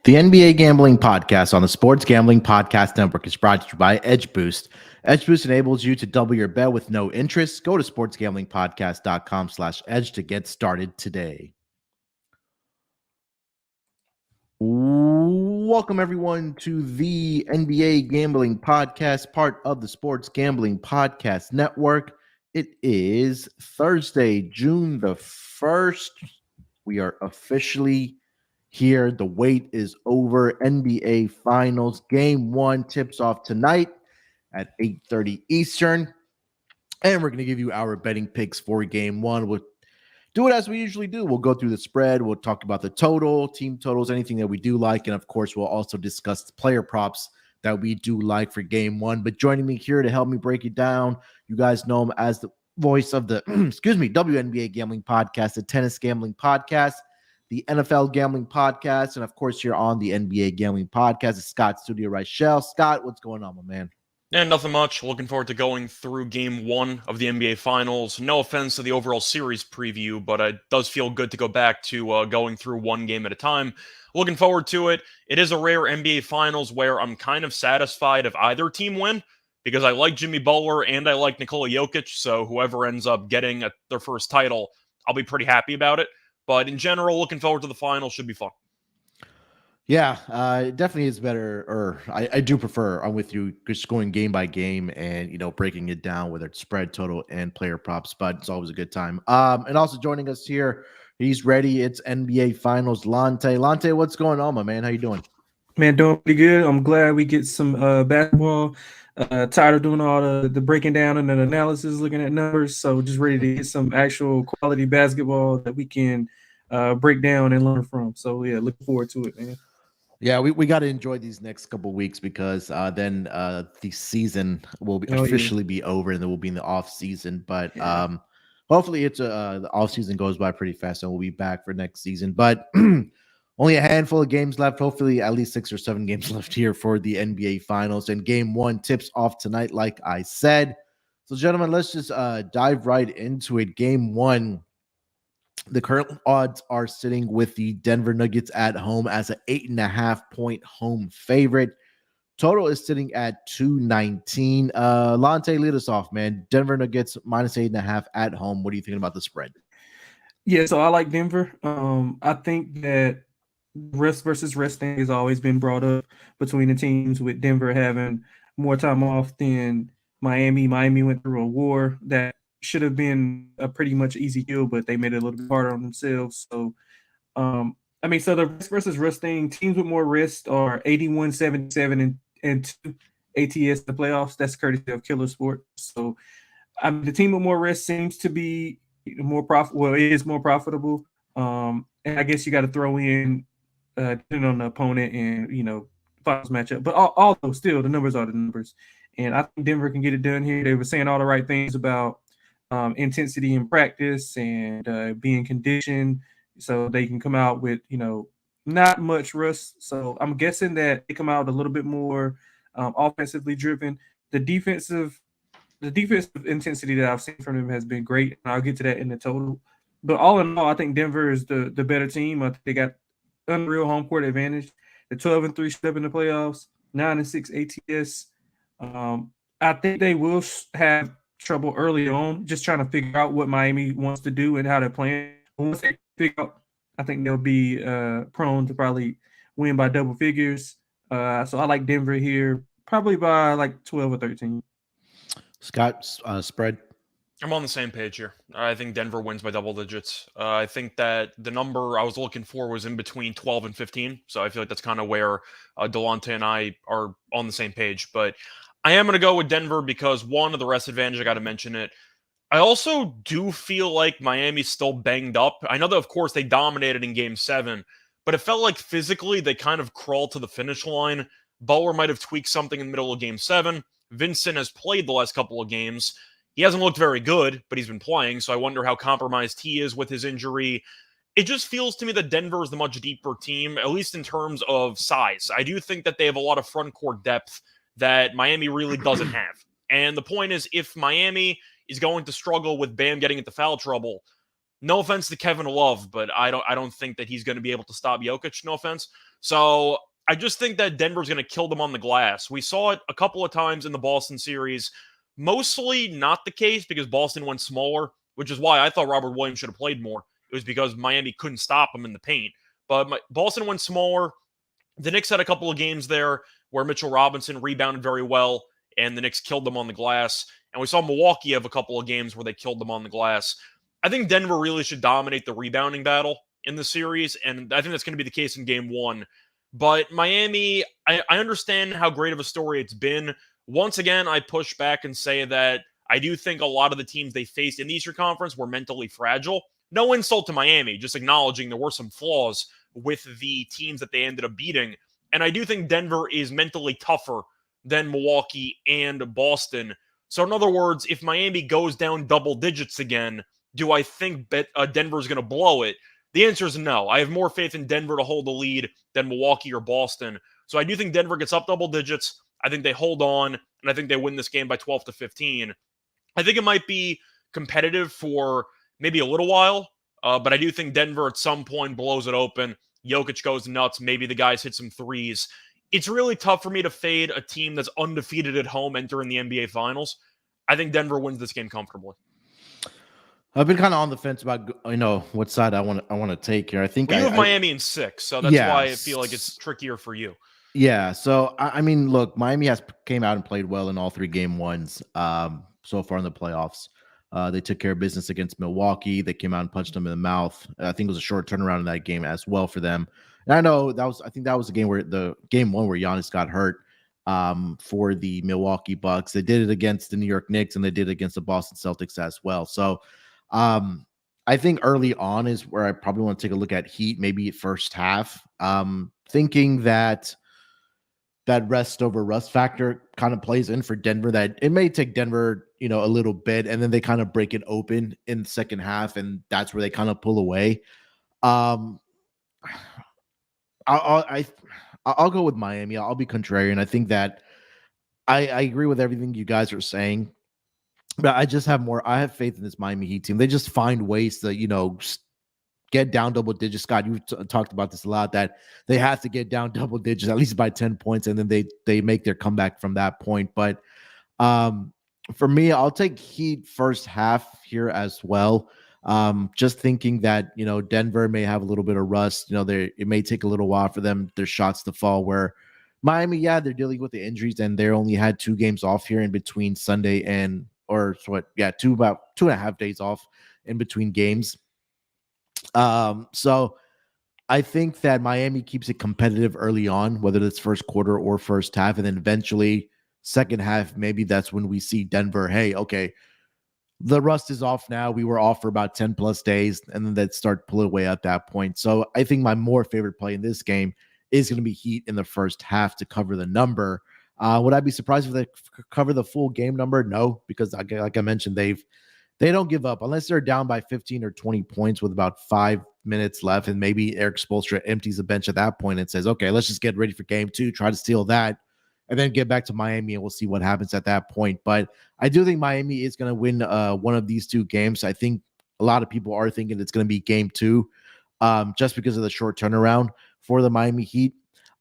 The NBA Gambling Podcast on the Sports Gambling Podcast Network is brought to you by Edge Boost. Edge Boost enables you to double your bet with no interest. Go to sportsgamblingpodcast.com/edge to get started today. Welcome, everyone, to the NBA Gambling Podcast, part of the Sports Gambling Podcast Network. It is Thursday, June the 1st. We are officially here. The wait is over. NBA Finals Game 1 tips off tonight at 8:30 Eastern. And we're going to give you our betting picks for Game 1. We'll do it as we usually do. We'll go through the spread. We'll talk about the total, team totals, anything that we do like. And, of course, we'll also discuss the player props that we do like for Game 1. But joining me here to help me break it down, you guys know him as the voice of the WNBA Gambling Podcast, the Tennis Gambling Podcast, the NFL Gambling Podcast, and of course, you're on the NBA Gambling Podcast. It's Scott Studio Reichel. Scott, what's going on, my man? And nothing much. Looking forward to going through Game 1 of the NBA Finals. No offense to the overall series preview, but it does feel good to go back to going through one game at a time. Looking forward to it. It is a rare NBA Finals where I'm kind of satisfied if either team win, because I like Jimmy Butler and I like Nikola Jokic, so whoever ends up getting their first title, I'll be pretty happy about it. But in general, looking forward to the final. Should be fun. Yeah, it definitely is better, or I do prefer, I'm with you, just going game by game and, breaking it down, whether it's spread, total, and player props, but it's always a good time. And also joining us here, he's ready. It's NBA Finals, Delonte. Delonte, what's going on, my man? How you doing? Man, doing pretty good. I'm glad we get some basketball. Tired of doing all the breaking down and the analysis, looking at numbers. So just ready to get some actual quality basketball that we can break down and learn from. So, yeah, looking forward to it, man. Yeah, we got to enjoy these next couple of weeks because then the season will officially be over and then we'll be in the off season. But hopefully it's the off season goes by pretty fast and we'll be back for next season. But only a handful of games left, hopefully at least 6 or 7 games left here for the NBA Finals. And Game 1 tips off tonight, like I said. So, gentlemen, let's just dive right into it. Game 1, the current odds are sitting with the Denver Nuggets at home as an 8.5-point home favorite. Total is sitting at 219. Delonte, lead us off, man. Denver Nuggets minus 8.5 at home. What are you thinking about the spread? Yeah, so I like Denver. I think that rest versus rest thing has always been brought up between the teams, with Denver having more time off than Miami. Miami went through a war that should have been a pretty much easy kill, but they made it a little bit harder on themselves. So, so the rest versus rest thing, teams with more rest are 81, 77, and 2 ATS in the playoffs. That's courtesy of Killer Sport. So, the team with more rest seems to be more profitable. Well, it is more profitable. And I guess you got to throw in depending on the opponent and finals matchup. But although still the numbers are the numbers, and I think Denver can get it done here. They were saying all the right things about intensity in practice and being conditioned, so they can come out with not much rust. So I'm guessing that they come out a little bit more offensively driven. The defensive intensity that I've seen from them has been great, and I'll get to that in the total. But all in all, I think Denver is the better team. I think they got unreal home court advantage. The 12-3 step in the playoffs, 9-6 ATS. I think they will have trouble early on, just trying to figure out what Miami wants to do and how they're playing. Once they figure out, I think they'll be prone to probably win by double figures. So I like Denver here, probably by like 12 or 13. Scott, spread? I'm on the same page here. I think Denver wins by double digits. I think that the number I was looking for was in between 12 and 15. So I feel like that's kind of where Delonte and I are on the same page. But I am going to go with Denver because, one, of the rest advantage, I got to mention it. I also do feel like Miami's still banged up. I know that, of course, they dominated in game 7, but it felt like physically they kind of crawled to the finish line. Butler might have tweaked something in the middle of game 7. Vincent has played the last couple of games. He hasn't looked very good, but he's been playing, so I wonder how compromised he is with his injury. It just feels to me that Denver is the much deeper team, at least in terms of size. I do think that they have a lot of front court depth that Miami really doesn't have. And the point is, if Miami is going to struggle with Bam getting into foul trouble, no offense to Kevin Love, but I don't think that he's going to be able to stop Jokic, no offense. So I just think that Denver's going to kill them on the glass. We saw it a couple of times in the Boston series. Mostly not the case because Boston went smaller, which is why I thought Robert Williams should have played more. It was because Miami couldn't stop him in the paint. But Boston went smaller. The Knicks had a couple of games there where Mitchell Robinson rebounded very well, and the Knicks killed them on the glass. And we saw Milwaukee have a couple of games where they killed them on the glass. I think Denver really should dominate the rebounding battle in the series, and I think that's going to be the case in game 1. But Miami, I understand how great of a story it's been. Once again, I push back and say that I do think a lot of the teams they faced in the Eastern Conference were mentally fragile. No insult to Miami, just acknowledging there were some flaws with the teams that they ended up beating. And I do think Denver is mentally tougher than Milwaukee and Boston. So in other words, if Miami goes down double digits again, do I think Denver's going to blow it? The answer is no. I have more faith in Denver to hold the lead than Milwaukee or Boston. So I do think Denver gets up double digits. I think they hold on, and I think they win this game by 12 to 15. I think it might be competitive for maybe a little while, but I do think Denver at some point blows it open. Jokic goes nuts. Maybe the guys hit some threes. It's really tough for me to fade a team that's undefeated at home entering the NBA Finals. I think Denver wins this game comfortably. I've been kind of on the fence about what side I want to take here. I think you have Miami in 6, so that's why I feel like it's trickier for you. Yeah, so I mean, look, Miami came out and played well in all 3 game 1s so far in the playoffs. They took care of business against Milwaukee. They came out and punched them in the mouth. I think it was a short turnaround in that game as well for them. And I know I think that was the game 1 where Giannis got hurt for the Milwaukee Bucks. They did it against the New York Knicks, and they did it against the Boston Celtics as well. So I think early on is where I probably want to take a look at Heat, maybe first half, thinking that rest over rust factor kind of plays in for Denver, that it may take Denver, a little bit, and then they kind of break it open in the second half, and that's where they kind of pull away. I'll go with Miami. I'll be contrarian. I think that I agree with everything you guys are saying, but I have faith in this Miami Heat team. They just find ways to, get down double digits. Scott, you talked about this a lot, that they have to get down double digits, at least by 10 points, and then they make their comeback from that point. But for me, I'll take Heat first half here as well. Just thinking that, Denver may have a little bit of rust. It may take a little while for their shots to fall, where Miami, they're dealing with the injuries, and they only had 2 games off here in between Sunday about 2.5 days off in between games. So I think that Miami keeps it competitive early on, whether it's first quarter or first half, and then eventually second half, maybe that's when we see Denver, hey, okay, the rust is off now. We were off for about 10 plus days, and then they'd start pulling away at that point. So I think my more favorite play in this game is going to be Heat in the first half to cover the number. Would I be surprised if they cover the full game number? No, because like I mentioned, they don't give up unless they're down by 15 or 20 points with about 5 minutes left. And maybe Eric Spoelstra empties the bench at that point and says, okay, let's just get ready for game 2, try to steal that, and then get back to Miami, and we'll see what happens at that point. But I do think Miami is going to win one of these 2 games. I think a lot of people are thinking it's going to be game 2 just because of the short turnaround for the Miami Heat.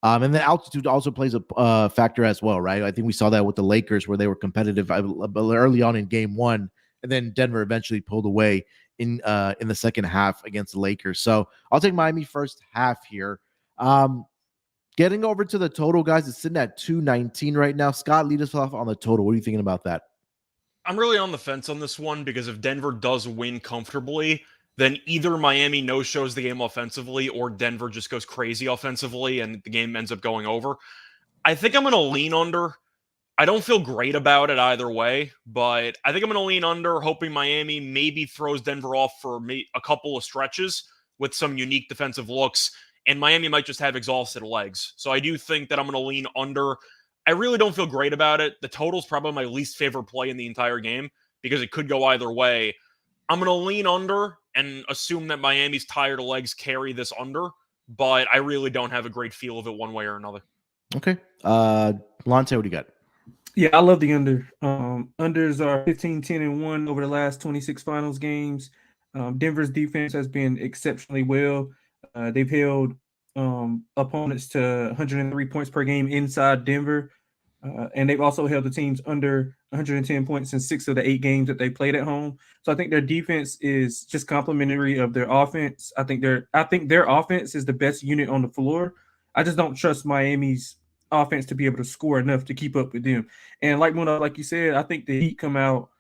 And then altitude also plays a factor as well, right? I think we saw that with the Lakers, where they were competitive early on in game 1, and then Denver eventually pulled away in the second half against the Lakers. So I'll take Miami first half here. Getting over to the total, guys, it's sitting at 219 right now. Scott, lead us off on the total. What are you thinking about that? I'm really on the fence on this one because if Denver does win comfortably, then either Miami no-shows the game offensively or Denver just goes crazy offensively and the game ends up going over. I think I'm going to lean under. I don't feel great about it either way, but I think I'm going to lean under, hoping Miami maybe throws Denver off for a couple of stretches with some unique defensive looks, and Miami might just have exhausted legs. So I do think that I'm going to lean under. I really don't feel great about it. The total's probably my least favorite play in the entire game because it could go either way. I'm going to lean under and assume that Miami's tired legs carry this under, but I really don't have a great feel of it one way or another. Okay. Delonte, what do you got? Yeah, I love the under. Unders are 15-10-1 over the last 26 finals games. Denver's defense has been exceptionally well. They've held opponents to 103 points per game inside Denver. And they've also held the teams under 110 points in 6 of the 8 games that they played at home. So I think their defense is just complementary of their offense. I think their offense is the best unit on the floor. I just don't trust Miami's offense to be able to score enough to keep up with them. And like Munaf, like you said, I think the Heat come out.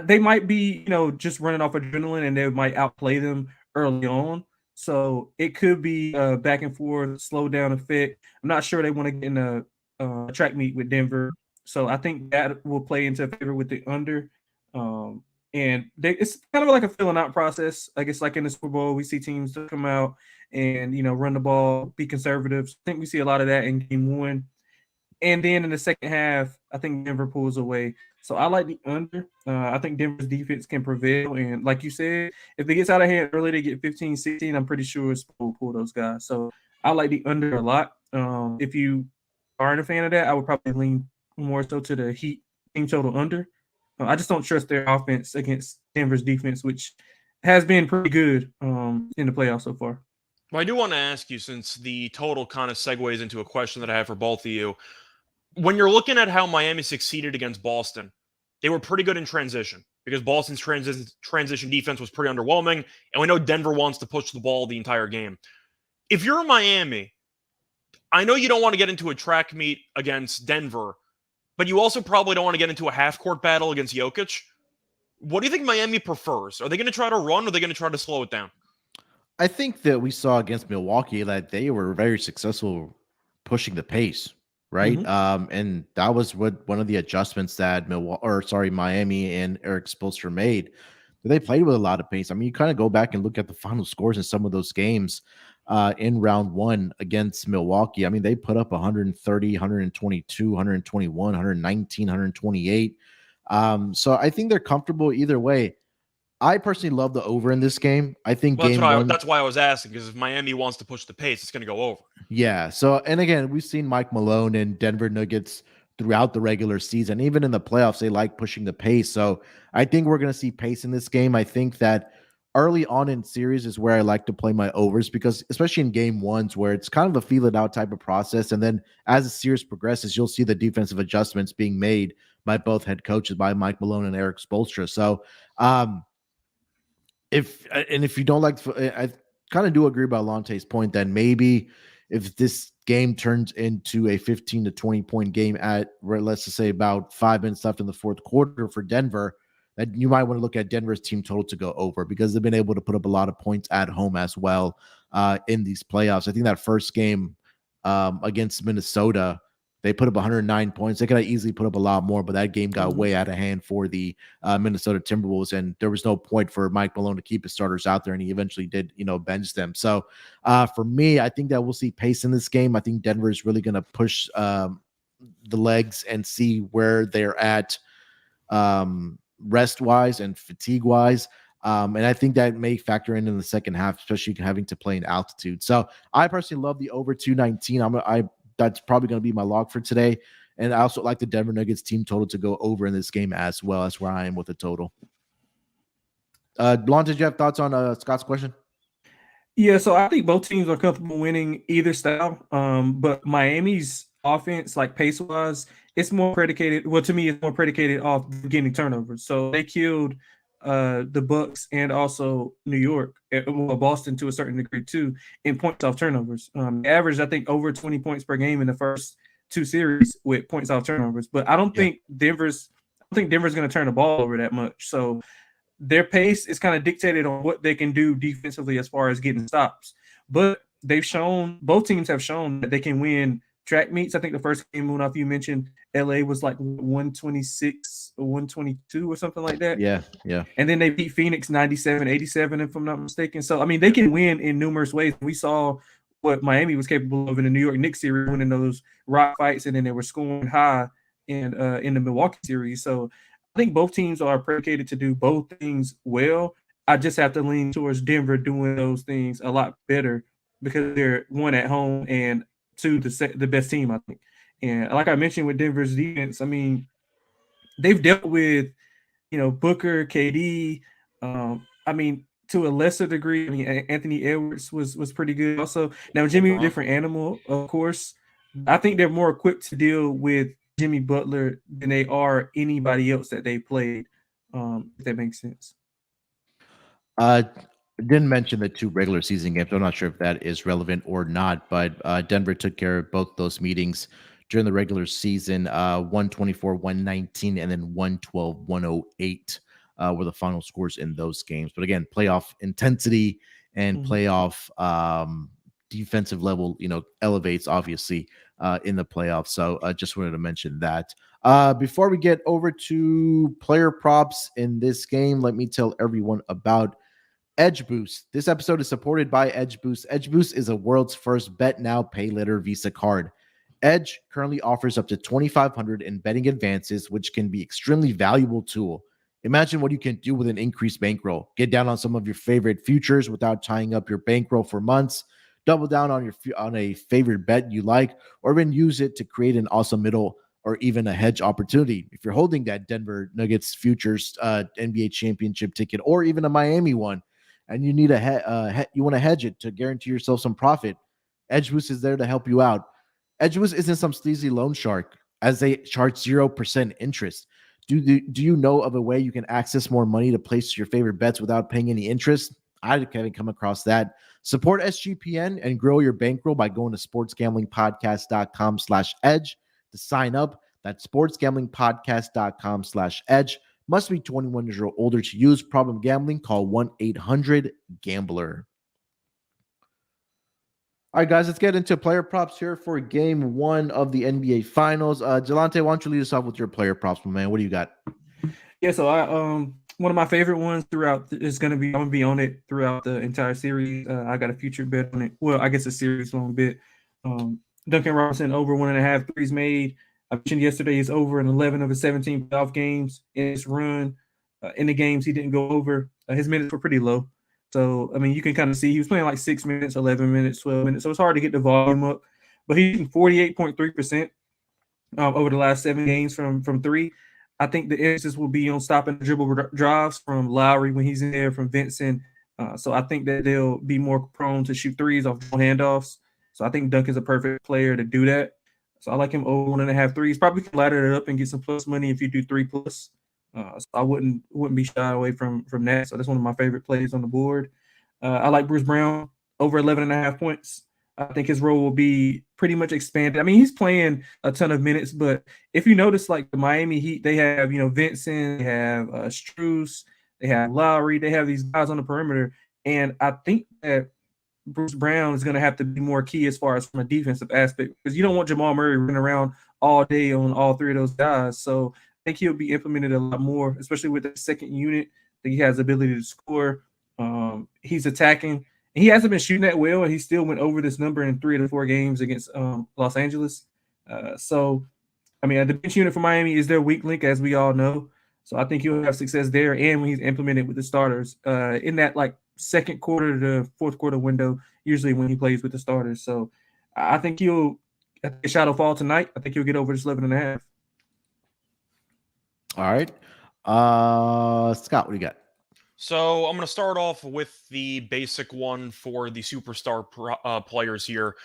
They might be, just running off adrenaline, and they might outplay them early on. So it could be a back and forth, slow down effect. I'm not sure they want to get in a track meet with Denver. So I think that will play into favor with the under. And it's kind of like a filling out process. I guess like in the Super Bowl, we see teams that come out and, run the ball, be conservative. I think we see a lot of that in game one. And then in the second half, I think Denver pulls away. So I like the under. I think Denver's defense can prevail. And like you said, if it gets out of hand early, they get 15, 16, I'm pretty sure it's will pull those guys. So I like the under a lot. If you aren't a fan of that, I would probably lean more so to the Heat team total under. I just don't trust their offense against Denver's defense, which has been pretty good in the playoffs so far. Well, I do want to ask you, since the total kind of segues into a question that I have for both of you. When you're looking at how Miami succeeded against Boston, they were pretty good in transition because Boston's transition defense was pretty underwhelming, and we know Denver wants to push the ball the entire game. If you're Miami, I know you don't want to get into a track meet against Denver, but you also probably don't want to get into a half-court battle against Jokic. What do you think Miami prefers? Are they going to try to run, or are they going to try to slow it down? I think that we saw against Milwaukee that they were very successful pushing the pace, right? Mm-hmm. And that was what one of the adjustments that Miami and Eric Spoelstra made. They played with a lot of pace. I mean, you kind of go back and look at the final scores in some of those games in round one against Milwaukee. I mean, they put up 130, 122, 121, 119, 128. So I think they're comfortable either way. I personally love the over in this game. I think that's why I was asking, because if Miami wants to push the pace, it's going to go over. Yeah. So, and again, we've seen Mike Malone and Denver Nuggets throughout the regular season. Even in the playoffs, they like pushing the pace. So I think we're going to see pace in this game. I think that early on in series is where I like to play my overs, because especially in game ones where it's kind of a feel it out type of process. And then as the series progresses, you'll see the defensive adjustments being made by both head coaches, by Mike Malone and Eric Spoelstra. So, if you don't like, I kind of do agree about Lonte's point that maybe if this game turns into a 15 to 20 point game at, let's just say, about 5 minutes left in the fourth quarter for Denver, that you might want to look at Denver's team total to go over, because they've been able to put up a lot of points at home as well in these playoffs. I think that first game against Minnesota, they put up 109 points. They could have easily put up a lot more, but that game got way out of hand for the Minnesota Timberwolves, and there was no point for Mike Malone to keep his starters out there, and he eventually did, bench them. So for me, I think that we'll see pace in this game. I think Denver is really going to push the legs and see where they're at rest-wise and fatigue-wise. And I think that may factor in the second half, especially having to play in altitude. So I personally love the over 219. That's probably going to be my log for today. And I also like the Denver Nuggets team total to go over in this game as well. That's where I am with the total. Delonte, did you have thoughts on Scott's question? Yeah, so I think both teams are comfortable winning either style. But Miami's offense, like pace-wise, it's more predicated. Well, to me, it's more predicated off getting turnovers. So they killed the Bucks and also New York, Boston to a certain degree too, in points off turnovers. Averaged, I think, over 20 points per game in the first two series with points off turnovers. But I don't think Denver's think Denver's going to turn the ball over that much. So their pace is kind of dictated on what they can do defensively as far as getting stops. But both teams have shown that they can win track meets. I think the first game, Munaf, you mentioned LA was like 126 or 122 or something like that. Yeah. And then they beat Phoenix 97-87, if I'm not mistaken. So, I mean, they can win in numerous ways. We saw what Miami was capable of in the New York Knicks series, winning those rock fights, and then they were scoring high in the Milwaukee series. So I think both teams are predicated to do both things well. I just have to lean towards Denver doing those things a lot better because they're, one, at home, and two, the best team, I think. And like I mentioned with Denver's defense, I mean, they've dealt with, Booker, KD. I mean, to a lesser degree, I mean, Anthony Edwards was pretty good also. Now, Jimmy's a different animal, of course. I think they're more equipped to deal with Jimmy Butler than they are anybody else that they played, if that makes sense. Didn't mention the 2 regular season games. I'm not sure if that is relevant or not, but Denver took care of both those meetings during the regular season. 124-119 and then 112-108 were the final scores in those games. But again, playoff intensity and playoff defensive level, elevates obviously in the playoffs. So I just wanted to mention that. Before we get over to player props in this game, let me tell everyone about Edge Boost. This episode is supported by Edge Boost. Edge Boost is the world's first bet now, pay later Visa card. Edge currently offers up to $2,500 in betting advances, which can be extremely valuable tool. Imagine what you can do with an increased bankroll. Get down on some of your favorite futures without tying up your bankroll for months. Double down on a favorite bet you like, or even use it to create an awesome middle or even a hedge opportunity. If you're holding that Denver Nuggets futures NBA championship ticket, or even a Miami one, and you need you want to hedge it to guarantee yourself some profit, Edge Boost is there to help you out. Edge Boost isn't some sleazy loan shark, as they charge 0% interest. Do you know of a way you can access more money to place your favorite bets without paying any interest? I haven't come across that. Support SGPN and grow your bankroll by going to sportsgamblingpodcast.com/edge to sign up. That's sportsgamblingpodcast.com/edge. Must be 21 years or older to use. Problem gambling, call 1-800-GAMBLER. All right, guys, let's get into player props here for game 1 of the NBA Finals. Delonte, why don't you lead us off with your player props, my man? What do you got? Yeah, so I one of my favorite ones throughout is I'm gonna be on it throughout the entire series. I got a future bet on it. Well, I guess a series long bet. Duncan Robinson over 1.5 threes made. I mentioned yesterday he's over in 11 of his 17 playoff games in his run. In the games he didn't go over, his minutes were pretty low. So, I mean, you can kind of see he was playing like 6 minutes, 11 minutes, 12 minutes. So it's hard to get the volume up. But he's 48.3% over the last 7 games from 3. I think the emphasis will be on stopping the dribble drives from Lowry when he's in there, from Vincent. So I think that they'll be more prone to shoot threes off handoffs. So I think Duncan's a perfect player to do that. So I like him over 1.5 threes. Probably can ladder it up and get some plus money if you do 3+. So I wouldn't be shy away from that. So that's one of my favorite plays on the board. I like Bruce Brown over 11.5 points. I think his role will be pretty much expanded. I mean, he's playing a ton of minutes, but if you notice, like the Miami Heat, they have, Vincent, they have Strus, they have Lowry, they have these guys on the perimeter. And I think that Bruce Brown is going to have to be more key as far as from a defensive aspect, because you don't want Jamal Murray running around all day on all 3 of those guys. So I think he'll be implemented a lot more, especially with the second unit. I think he has the ability to score. He's attacking. He hasn't been shooting that well, and he still went over this number in 3 of the 4 games against Los Angeles. So, I mean, the bench unit for Miami is their weak link, as we all know. So I think he'll have success there, and when he's implemented with the starters in that like second quarter to fourth quarter window, usually when he plays with the starters. So I think a shot will fall tonight. I think he'll get over this 11.5. All right. Scott, what do you got? So I'm going to start off with the basic one for the superstar players here.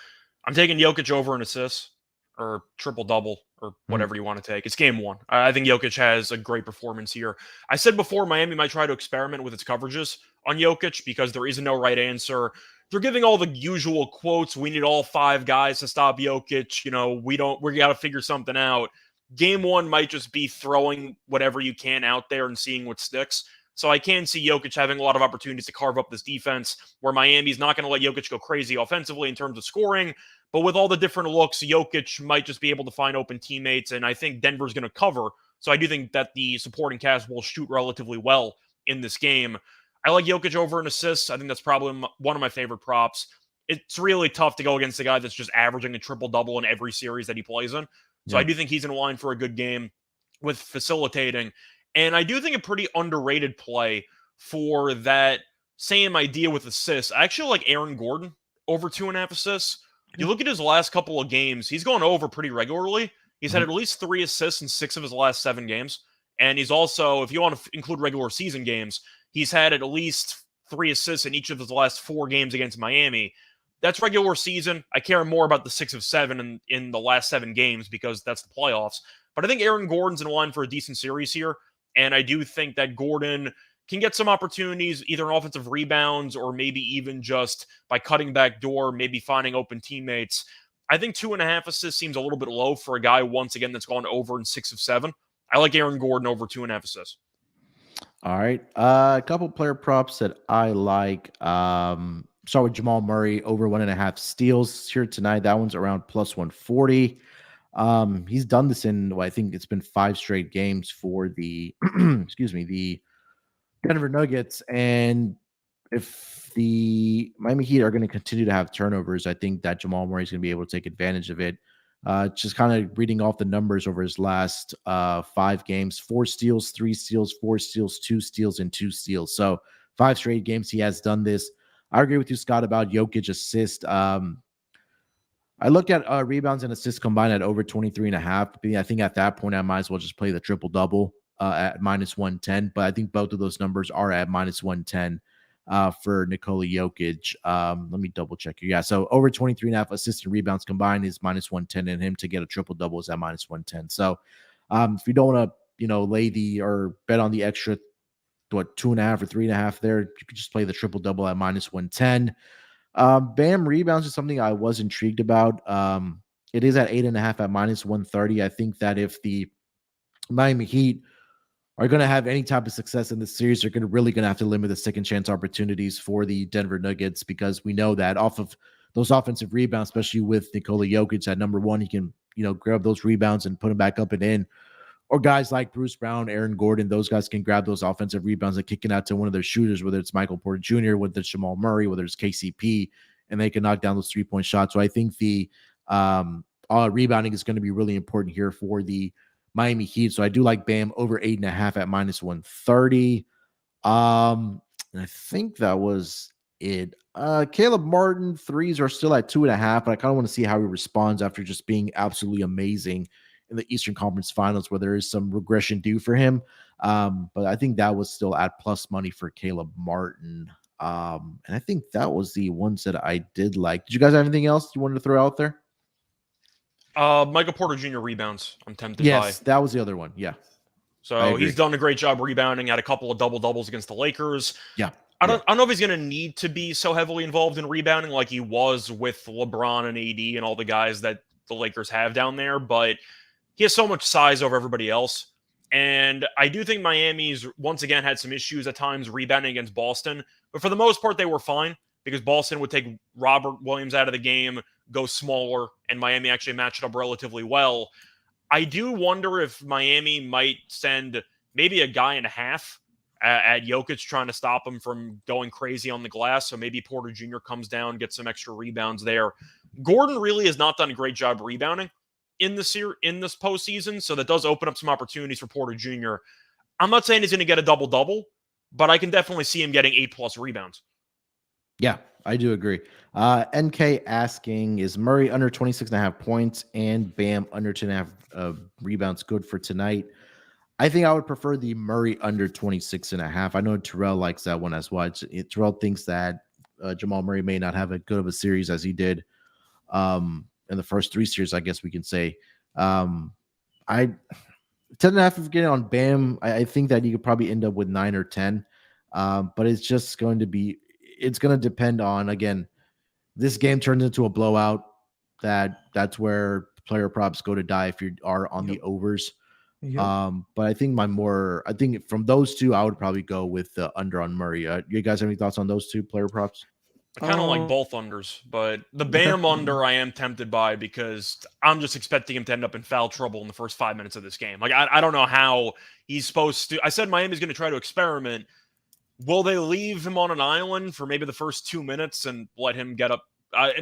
I'm taking Jokic over an assist or triple-double or whatever you want to take. It's game 1. I think Jokic has a great performance here. I said before Miami might try to experiment with its coverages on Jokic because there is no right answer. They're giving all the usual quotes. We need all 5 guys to stop Jokic. We got to figure something out. game one might just be throwing whatever you can out there and seeing what sticks. So I can see Jokic having a lot of opportunities to carve up this defense where Miami's not going to let Jokic go crazy offensively in terms of scoring. But with all the different looks, Jokic might just be able to find open teammates. And I think Denver's going to cover. So I do think that the supporting cast will shoot relatively well in this game. I like Jokic over in assists. I think that's probably one of my favorite props. It's really tough to go against a guy that's just averaging a triple-double in every series that he plays in. So I do think he's in line for a good game with facilitating. And I do think a pretty underrated play for that same idea with assists. I actually like Aaron Gordon over 2.5 assists. You look at his last couple of games, he's gone over pretty regularly. He's had at least 3 assists in 6 of his last 7 games. And he's also, if you want to include regular season games, he's had at least 3 assists in each of his last 4 games against Miami. That's regular season. I care more about the 6 of 7 in the last 7 games because that's the playoffs. But I think Aaron Gordon's in line for a decent series here. And I do think that Gordon can get some opportunities, either in offensive rebounds or maybe even just by cutting back door, maybe finding open teammates. I think 2.5 assists seems a little bit low for a guy, once again, that's gone over in 6 of 7. I like Aaron Gordon over 2.5 assists. All right. A couple player props that I like. Start with Jamal Murray over 1.5 steals here tonight. That one's around plus 140. He's done this in, well, I think it's been 5 straight games for the, the Denver Nuggets. And if the Miami Heat are going to continue to have turnovers, I think that Jamal Murray is going to be able to take advantage of it. Just kind of reading off the numbers over his last 5 games: 4 steals, 3 steals, 4 steals, 2 steals, and 2 steals. So 5 straight games he has done this. I agree with you, Scott, about Jokic assist. I looked at rebounds and assists combined at over 23.5. I think at that point I might as well just play the triple-double at minus 110. But I think both of those numbers are at minus 110 for Nikola Jokic. Let me double check here. Yeah, so over 23.5 assists and rebounds combined is minus 110, and him to get a triple-double is at minus 110. So if you don't want to, lay the or bet on the extra, 2.5 or 3.5 there, you could just play the triple-double at minus 110. Bam rebounds is something I was intrigued about. It is at 8.5 at minus 130. I think that if the Miami Heat are going to have any type of success in this series, they're really going to have to limit the second chance opportunities for the Denver Nuggets, because we know that off of those offensive rebounds, especially with Nikola Jokic at number 1, he can, grab those rebounds and put them back up and in. Or guys like Bruce Brown, Aaron Gordon, those guys can grab those offensive rebounds and kick it out to one of their shooters, whether it's Michael Porter Jr., whether it's Jamal Murray, whether it's KCP, and they can knock down those 3-point shots. So I think the rebounding is going to be really important here for the Miami Heat. So I do like Bam over 8.5 at minus 130. And I think that was it. Caleb Martin, threes are still at 2.5, but I kind of want to see how he responds after just being absolutely amazing in the Eastern Conference Finals, where there is some regression due for him. But I think that was still at plus money for Caleb Martin. And I think that was the ones that I did like. Did you guys have anything else you wanted to throw out there? Michael Porter Jr. rebounds, I'm tempted by. Yes, that was the other one. Yeah. So he's done a great job rebounding, had a couple of double-doubles against the Lakers. Yeah. I don't know if he's going to need to be so heavily involved in rebounding like he was with LeBron and AD and all the guys that the Lakers have down there, but he has so much size over everybody else. And I do think Miami's, once again, had some issues at times rebounding against Boston. But for the most part, they were fine because Boston would take Robert Williams out of the game, go smaller, and Miami actually matched up relatively well. I do wonder if Miami might send maybe a guy and a half at Jokic, trying to stop him from going crazy on the glass. So maybe Porter Jr. comes down, gets some extra rebounds there. Gordon really has not done a great job rebounding in this postseason, so that does open up some opportunities for Porter Jr. I'm not saying he's going to get a double-double, but I can definitely see him getting 8+ rebounds. Yeah, I do agree. NK asking, is Murray under 26.5 points and Bam under 10.5 rebounds good for tonight? I think I would prefer the Murray under 26.5. I know Terrell likes that one as well. Terrell thinks that Jamal Murray may not have as good of a series as he did in the first 3 series, I guess we can say. 10.5 of getting on Bam, I think that you could probably end up with 9 or 10. But it's just going to depend on, again, this game turns into a blowout. That's where player props go to die if you are on the overs. Yep. But I think I think from those two, I would probably go with the under on Murray. You guys have any thoughts on those two player props? I kind of like Um, both unders, but the okay. Bam under I am tempted by because I'm just expecting him to end up in foul trouble in the first 5 minutes of this game. Like, I don't know how he's supposed to. I said Miami's going to try to experiment. Will they leave him on an island for maybe the first 2 minutes and let him get up?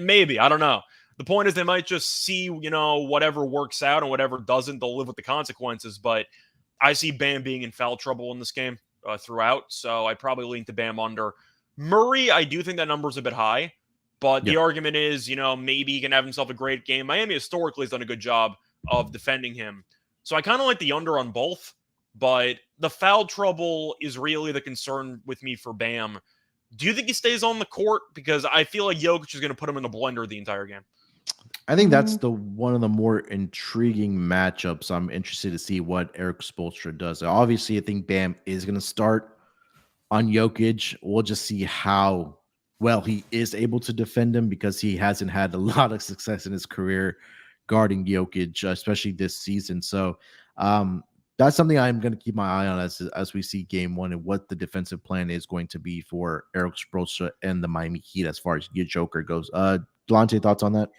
Maybe. I don't know. The point is they might just see, whatever works out and whatever doesn't, they'll live with the consequences. But I see Bam being in foul trouble in this game throughout, so I'd probably lean to Bam under. Murray, I do think that number's a bit high, but the argument is, maybe he can have himself a great game. Miami historically has done a good job of defending him. So I kind of like the under on both, but the foul trouble is really the concern with me for Bam. Do you think he stays on the court? Because I feel like Jokic is going to put him in the blender the entire game. I think that's one of the more intriguing matchups. I'm interested to see what Eric Spoelstra does. Obviously, I think Bam is going to start on Jokic. We'll just see how well he is able to defend him because he hasn't had a lot of success in his career guarding Jokic, especially this season. So that's something I'm going to keep my eye on as we see game one and what the defensive plan is going to be for Eric Spoelstra and the Miami Heat as far as your Joker goes. Delonte, thoughts on that?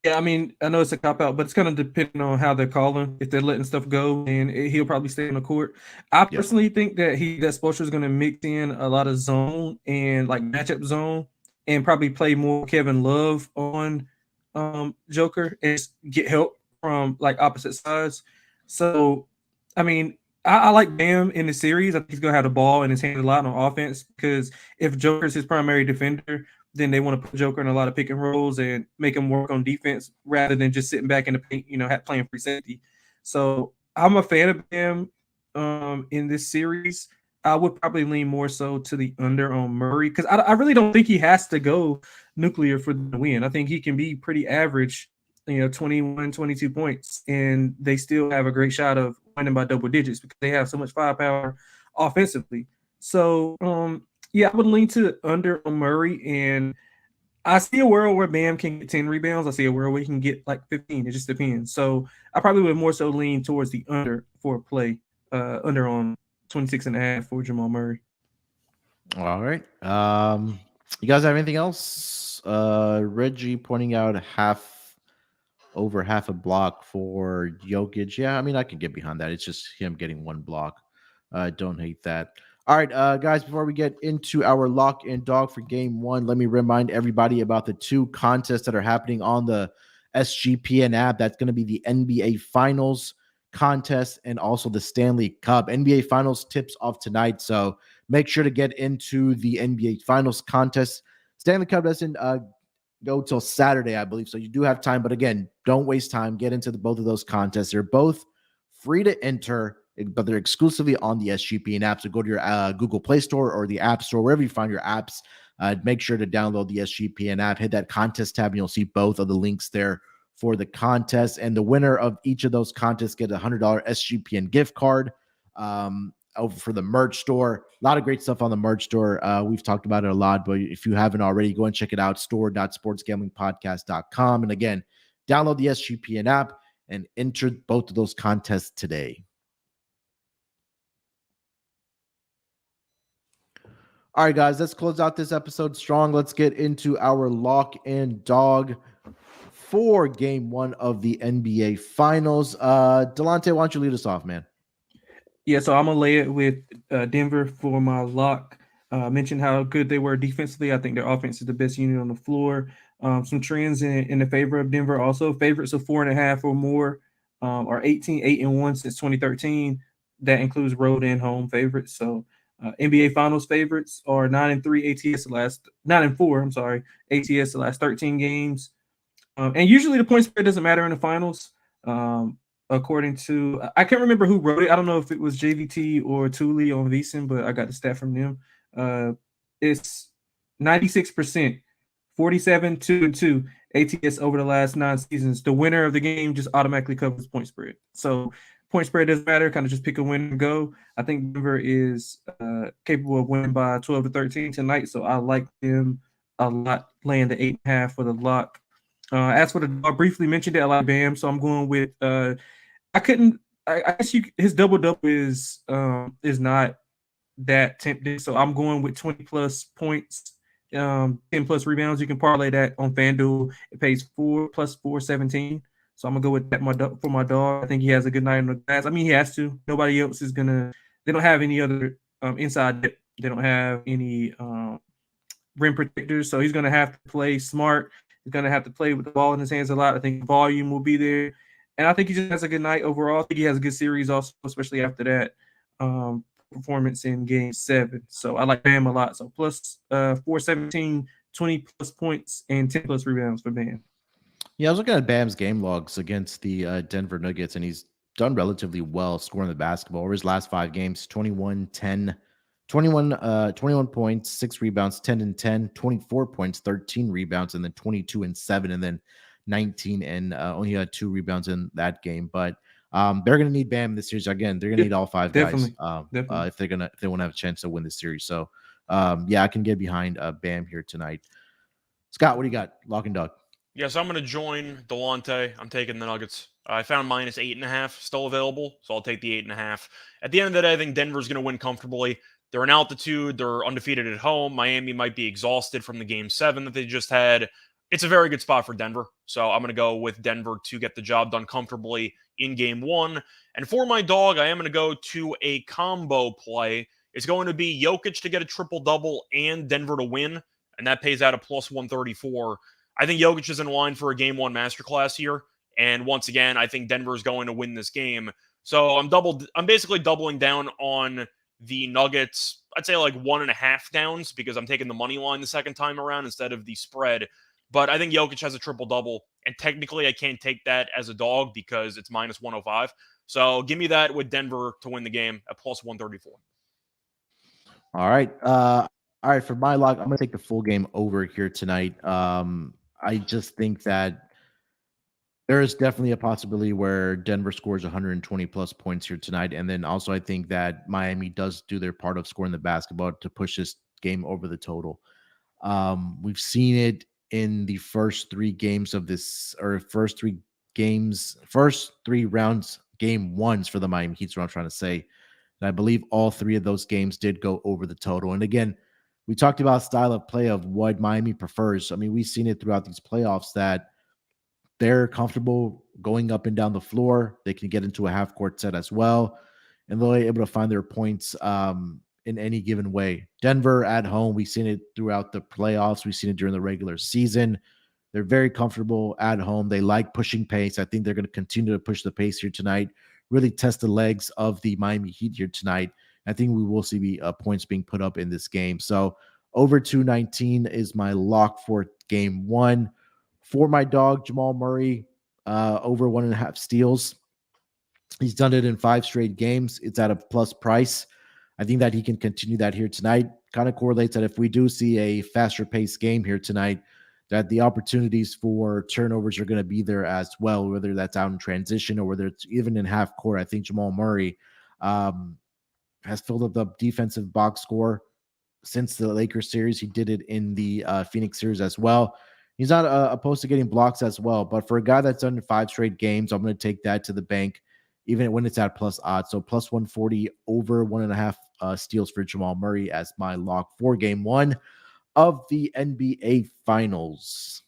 Yeah, I mean, I know it's a cop-out, but it's kind of depending on how they're calling. If they're letting stuff go, and he'll probably stay on the court. I personally think that Spoelstra is going to mix in a lot of zone and like matchup zone, and probably play more Kevin Love on Joker and get help from like opposite sides. So, I mean, I like Bam in the series. I think he's going to have the ball in his hand a lot on offense because if Joker's his primary defender, then they want to put Joker in a lot of pick and rolls and make him work on defense rather than just sitting back in the paint, playing free safety. So I'm a fan of him in this series. I would probably lean more so to the under on Murray because I really don't think he has to go nuclear for the win. I think he can be pretty average, 21, 22 points, and they still have a great shot of winning by double digits because they have so much firepower offensively. So, yeah, I would lean to under on Murray, and I see a world where Bam can get 10 rebounds. I see a world where he can get like 15. It just depends. So I probably would more so lean towards the under for a play, under on 26.5 for Jamal Murray. All right. You guys have anything else? Reggie pointing out over half a block for Jokic. Yeah, I mean, I can get behind that. It's just him getting one block. Don't hate that. All right, guys, before we get into our lock and dog for game one, let me remind everybody about the two contests that are happening on the SGPN app. That's going to be the NBA Finals contest and also the Stanley Cup. NBA Finals tips off tonight, so make sure to get into the NBA Finals contest. Stanley Cup doesn't go till Saturday, I believe, so you do have time. But again, don't waste time. Get into both of those contests. They're both free to enter, but they're exclusively on the SGPN app. So go to your Google Play Store or the App Store, wherever you find your apps. Make sure to download the SGPN app. Hit that contest tab, and you'll see both of the links there for the contest. And the winner of each of those contests get a $100 SGPN gift card over for the merch store. A lot of great stuff on the merch store. We've talked about it a lot, but if you haven't already, go and check it out, store.sportsgamblingpodcast.com. And again, download the SGPN app and enter both of those contests today. All right, guys, let's close out this episode strong. Let's get into our lock and dog for game one of the NBA Finals. Delonte, why don't you lead us off, man? Yeah, so I'm going to lay it with Denver for my lock. Mentioned how good they were defensively. I think their offense is the best unit on the floor. Some trends in the favor of Denver also. Favorites of 4.5 or more are 8-1 since 2013. That includes road and home favorites. So NBA Finals favorites are 9-3 ATS the last 9-4. I'm sorry, ATS the last 13 games. And usually the point spread doesn't matter in the finals. According to, I can't remember who wrote it. I don't know if it was JVT or Thule on VSiN, but I got the stat from them. It's 96%, 47-2-2 ATS over the last 9 seasons. The winner of the game just automatically covers point spread. So point spread doesn't matter. Kind of just pick a win and go. I think Denver is capable of winning by 12-13 tonight. So I like them a lot, laying the 8.5 for the lock. As for I briefly mentioned it, I like Bam, so I'm going with I guess his double is not that tempting, so I'm going with 20 plus points, 10 plus rebounds. You can parlay that on FanDuel. It pays 4 plus 417. So I'm gonna go with that for my dog. I think he has a good night on the glass. I mean, he has to. Nobody else is gonna. They don't have any other inside dip. They don't have any rim protectors, so he's gonna have to play smart. He's gonna have to play with the ball in his hands a lot. I think volume will be there, and I think he just has a good night overall. I think he has a good series also, especially after that performance in Game 7. So I like Bam a lot. So plus 417, 20 plus points, and 10 plus rebounds for Bam. Yeah, I was looking at Bam's game logs against the Denver Nuggets, and he's done relatively well scoring the basketball. Over his last 5 games, 21, 10, 21 points, 6 rebounds, 10 and 10, 24 points, 13 rebounds, and then 22 and 7, and then 19 and only had 2 rebounds in that game. But they're going to need Bam this series again. They're going to need all 5 guys if they want to have a chance to win this series. So yeah, I can get behind Bam here tonight. Scott, what do you got? Lock and dog. Yes, I'm going to join Delonte. I'm taking the Nuggets. I found -8.5 still available, so I'll take the 8.5. At the end of the day, I think Denver's going to win comfortably. They're in altitude. They're undefeated at home. Miami might be exhausted from the Game 7 that they just had. It's a very good spot for Denver, so I'm going to go with Denver to get the job done comfortably in Game 1. And for my dog, I am going to go to a combo play. It's going to be Jokic to get a triple-double and Denver to win, and that pays out a plus 134. I think Jokic is in line for a Game 1 masterclass here. And once again, I think Denver is going to win this game. So I'm basically doubling down on the Nuggets. I'd say like 1.5 downs because I'm taking the money line the second time around instead of the spread. But I think Jokic has a triple-double. And technically, I can't take that as a dog because it's -105. So give me that with Denver to win the game at plus 134. All right. All right. For my lock, I'm going to take the full game over here tonight. I just think that there is definitely a possibility where Denver scores 120 plus points here tonight. And then also, I think that Miami does do their part of scoring the basketball to push this game over the total. We've seen it in the first 3 games of this, or first 3 rounds, Game 1s for the Miami Heat, is what I'm trying to say. And I believe all 3 of those games did go over the total. And again, we talked about style of play of what Miami prefers. I mean, we've seen it throughout these playoffs that they're comfortable going up and down the floor. They can get into a half-court set as well, and they're able to find their points in any given way. Denver at home, we've seen it throughout the playoffs. We've seen it during the regular season. They're very comfortable at home. They like pushing pace. I think they're going to continue to push the pace here tonight, really test the legs of the Miami Heat here tonight. I think we will see points being put up in this game. So over 219 is my lock for Game 1. For my dog, Jamal Murray, over 1.5 steals. He's done it in 5 straight games. It's at a plus price. I think that he can continue that here tonight. Kind of correlates that if we do see a faster paced game here tonight, that the opportunities for turnovers are going to be there as well, whether that's out in transition or whether it's even in half court. I think Jamal Murray has filled up the defensive box score since the Lakers series. He did it in the Phoenix series as well. He's not opposed to getting blocks as well. But for a guy that's done 5 straight games, I'm going to take that to the bank, even when it's at plus odds. So plus 140, over 1.5 steals for Jamal Murray as my lock for Game 1 of the NBA Finals.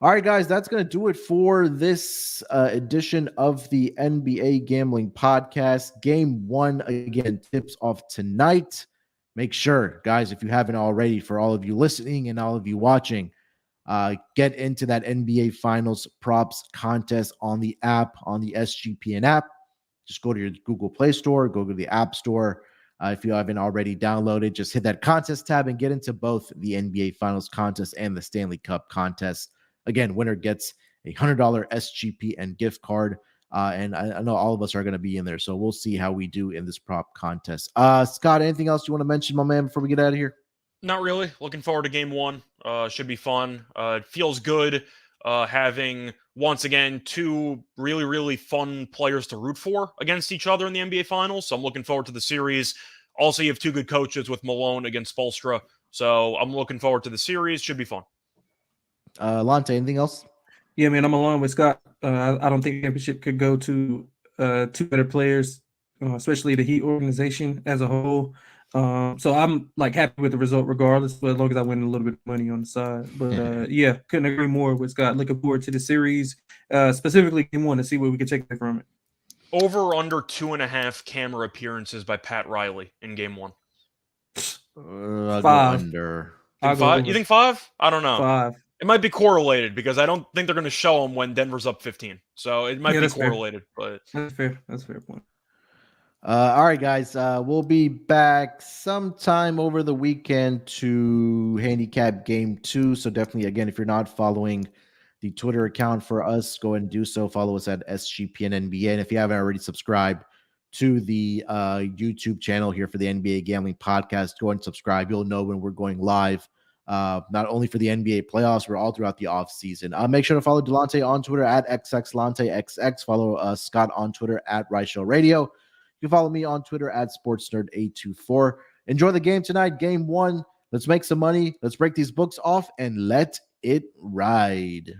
All right, guys, that's going to do it for this edition of the NBA Gambling Podcast. Game 1, again, tips off tonight. Make sure, guys, if you haven't already, for all of you listening and all of you watching, get into that NBA Finals props contest on the app, on the SGPN app. Just go to your Google Play Store, go to the App Store. If you haven't already downloaded, just hit that contest tab and get into both the NBA Finals contest and the Stanley Cup contest. Again, winner gets a $100 SGPN gift card. And I know all of us are going to be in there, so we'll see how we do in this prop contest. Scott, anything else you want to mention, my man, before we get out of here? Not really. Looking forward to Game 1. Should be fun. It feels good having, once again, 2 really, really fun players to root for against each other in the NBA Finals. So I'm looking forward to the series. Also, you have 2 good coaches with Malone against Spoelstra. So I'm looking forward to the series. Should be fun. Lante, anything else? Yeah, man, I'm along with Scott. I don't think the championship could go to two better players, especially the Heat organization as a whole. So I'm like happy with the result regardless, but as long as I win a little bit of money on the side. But yeah, couldn't agree more with Scott. Looking forward to the series, specifically game one, to see what we can take away from it. Over under 2.5 camera appearances by Pat Riley in game one. I'll go 5. under. I'll go over. You think 5? I don't know. 5. It might be correlated because I don't think they're going to show him when Denver's up 15. So it might be that's fair. correlated, but That's fair. That's a fair point. All right, guys. We'll be back sometime over the weekend to handicap game 2. So definitely, again, if you're not following the Twitter account for us, go ahead and do so. Follow us at SGPN NBA. And if you haven't already subscribed to the YouTube channel here for the NBA Gambling Podcast, go ahead and subscribe. You'll know when we're going live, not only for the NBA playoffs, but all throughout the offseason. Make sure to follow Delonte on Twitter at XXLanteXX. Follow Scott on Twitter at Show Radio. You can follow me on Twitter at SportsNerd824. Enjoy the game tonight, game 1. Let's make some money. Let's break these books off and let it ride.